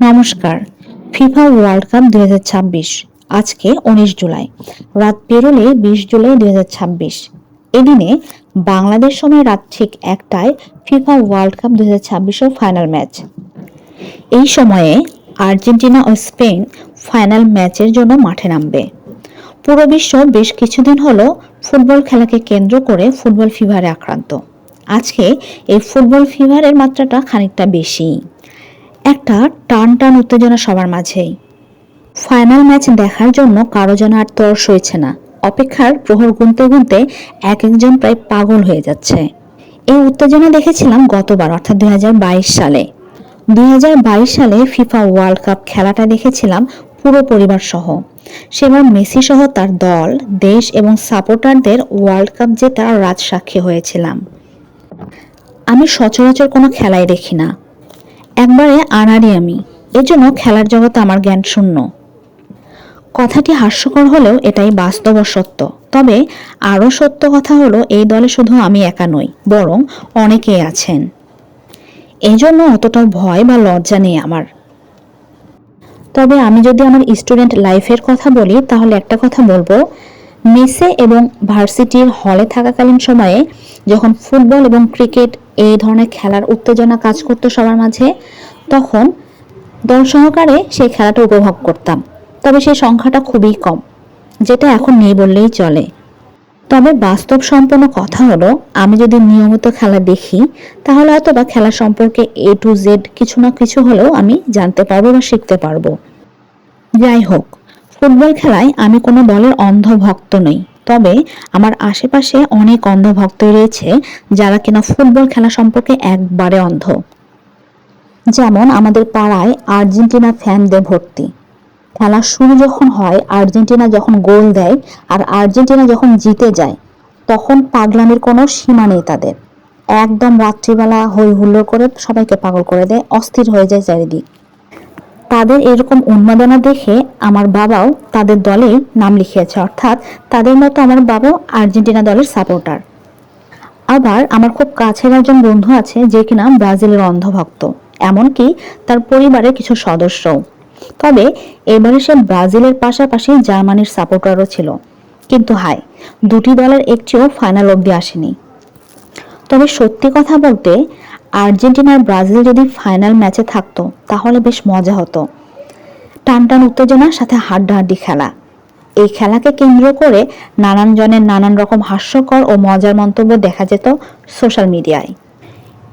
নমস্কার। FIFA World cup 2026 আজকে 19 জুলাই, রাত পেরোলে 20 জুলাই 2026। এদিনে বাংলাদেশ সময় রাত ঠিক 1টায় ফিফা ওয়ার্ল্ড কাপ 2026-এর ফাইনাল ম্যাচ। এই সময়ে আর্জেন্টিনা ও স্পেন ফাইনাল ম্যাচের জন্য মাঠে নামবে। পুরো বিশ্ব বেশ কিছুদিন হলো ফুটবল খেলাকে কেন্দ্র করে ফুটবল ফিভারে আক্রান্ত। আজকে এই ফুটবল ফিভারের মাত্রাটা খানিকটা বেশি। একটা টান টান উত্তেজনা সবার মাঝেই। ফাইনাল ম্যাচ দেখার জন্য কারো যেন আর তর সইছে না। অপেক্ষার প্রহর গুনতে গুনতে এক একজন প্রায় পাগল হয়ে যাচ্ছে। এই উত্তেজনা দেখেছিলাম গতবার, অর্থাৎ 2022 সালে। 2022 সালে ফিফা ওয়ার্ল্ড কাপ খেলাটা দেখেছিলাম পুরো পরিবার সহ। সেবার মেসি সহ তার দল, দেশ এবং সাপোর্টারদের ওয়ার্ল্ড কাপ জেতার রাজসাক্ষী হয়েছিলাম। আমি সচরাচর কোনো খেলাই দেখি না, একবারে আনাড়ি আমি। এজন্য খেলার জগতে আমার জ্ঞান শূন্য। কথাটি হাস্যকর হলেও এটাই বাস্তব ও সত্য। তবে আরও সত্য কথা হলো, এই দলে শুধু আমি একা নই, বরং অনেকেই আছেন। এজন্য অতটা ভয় বা লজ্জা নেই আমার। তবে আমি যদি আমার স্টুডেন্ট লাইফের কথা বলি, তাহলে একটা কথা বলবো, মেসে এবং ভার্সিটির হলে থাকাকালীন সময়ে যখন ফুটবল এবং ক্রিকেট এই ধরনের খেলার উত্তেজনা কাজ করতো সবার মাঝে, তখন দল সহকারে সেই খেলাটা উপভোগ করতাম। তবে সেই সংখ্যাটা খুবই কম, যেটা এখন নেই বললেই চলে। তবে বাস্তবসম্পন্ন কথা হলো, আমি যদি নিয়মিত খেলা দেখি, তাহলে হয়তো বা খেলা সম্পর্কে A to Z কিছু না কিছু হলেও আমি জানতে পারবো বা শিখতে পারবো। যাই হোক, ফুটবল খেলায় আমি কোনো দলের অন্ধ ভক্ত নই। তবে আমার আশেপাশে অনেক অন্ধ ভক্তই রয়েছে, যারা কিনা ফুটবল খেলা সম্পর্কে একবারে অন্ধ। যেমন আমাদের পাড়ায় আর্জেন্টিনা ফ্যানদের ভর্তি। খেলা শুরু যখন হয়, আর্জেন্টিনা যখন গোল দেয় আর আর্জেন্টিনা যখন জিতে যায়, তখন পাগলামির কোনো সীমা নেই তাদের। একদম রাত্রিবেলা হই হুল্লোড় করে সবাইকে পাগল করে দেয়, অস্থির হয়ে যায় চারিদিক। তাদের এরকম উন্মাদনা দেখে আমার বাবাও তাদের দলেই নাম লিখিয়েছে, অর্থাৎ তাদের মতো আমার বাবাও আর্জেন্টিনা দলের সাপোর্টার। আবার আমার খুব কাছের একজন বন্ধু আছে, যে কিনা ব্রাজিলের অন্ধভক্ত, এমনকি তার পরিবারের কিছু সদস্যও। তবে এবারে সে ব্রাজিলের পাশাপাশি জার্মানির সাপোর্টারও ছিল। কিন্তু হায়, দুটি দলের একটিও ফাইনাল অবধি আসেনি। তবে সত্যি কথা বলতে, আর্জেন্টিনা আর ব্রাজিল যদি ফাইনাল ম্যাচে থাকতো, তাহলে বেশ মজা হতো। টান টান উত্তেজনার সাথে হাড্ডাহাড্ডি খেলা। এই খেলাকে কেন্দ্র করে নানান জনের নানান রকম হাস্যকর ও মজার মন্তব্য দেখা যেত সোশ্যাল মিডিয়ায়।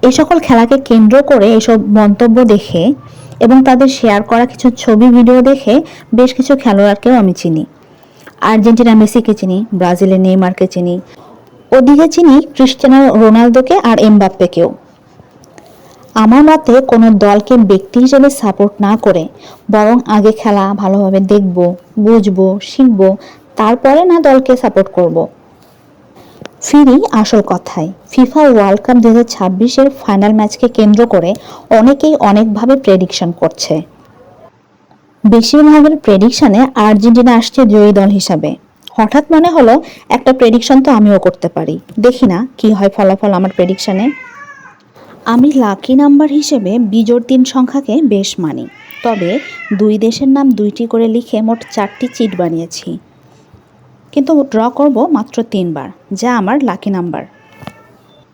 এই সকল খেলাকে কেন্দ্র করে এসব মন্তব্য দেখে এবং তাদের শেয়ার করা কিছু ছবি ভিডিও দেখে বেশ কিছু খেলোয়াড়কেও আমি চিনি। আর্জেন্টিনা মেসিকে চিনি, ব্রাজিলের নেইমারকে চিনি, ওদিকে চিনি ক্রিস্টিয়ানো রোনালদোকে আর এমবাপ্পেকেও। আমার মতে কোনো দলকে ব্যক্তি হিসেবে সাপোর্ট না করে বরং আগে খেলা ভালোভাবে দেখব, বুঝবো, শিখবো, তারপরে না দলকে সাপোর্ট করব। ফিরি আসল কথায়। ফিফা ওয়ার্ল্ড কাপ 2026-এর ফাইনাল ম্যাচকে কেন্দ্র করে অনেকেই অনেকভাবে প্রেডিকশন করছে। বেশিরভাগের প্রেডিকশনে আর্জেন্টিনা আসছে জয়ী দল হিসাবে। হঠাৎ মনে হলো একটা প্রেডিকশন তো আমিও করতে পারি, দেখি না কি হয় ফলাফল আমার প্রেডিকশনে। আমি লাকি নাম্বার হিসেবে বিজোড় 3 সংখ্যাকে বেশ মানি। তবে দুই দেশের নাম 2টি করে লিখে মোট 4টি চিট বানিয়েছি, কিন্তু ড্র করব মাত্র 3 বার, যা আমার লাকি নাম্বার।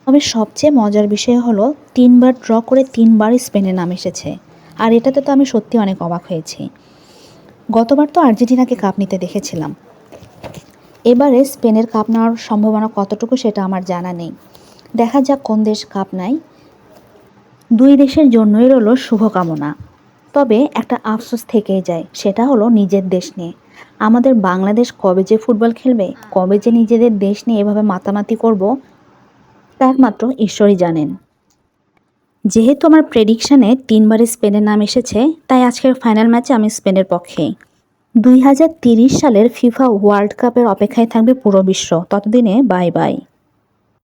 তবে সবচেয়ে মজার বিষয় হলো 3 বার ড্র করে 3 বার স্পেনের নাম এসেছে। আর এটাতে তো আমি সত্যি অনেক অবাক হয়েছি। গতবার তো আর্জেন্টিনাকে কাপ নিতে দেখেছিলাম। এবারে স্পেনের কাপ নেওয়ার সম্ভাবনা কতটুকু সেটা আমার জানা নেই। দেখা যাক কোন দেশ কাপ নেয়। দুই দেশের জন্যই রইল শুভকামনা। তবে একটা আফসোস থেকেই যায়, সেটা হলো নিজের দেশ নিয়ে। আমাদের বাংলাদেশ কবে যে ফুটবল খেলবে, কবে যে নিজেদের দেশ নিয়ে এভাবে মাতামাতি করব, তা একমাত্র ঈশ্বরই জানেন। যেহেতু আমার প্রেডিকশানে 3 বারে স্পেনের নাম এসেছে, তাই আজকের ফাইনাল ম্যাচে আমি স্পেনের পক্ষে। 2030 সালের ফিফা ওয়ার্ল্ড কাপের অপেক্ষায় থাকবে পুরো বিশ্ব। ততদিনে বাই বাই।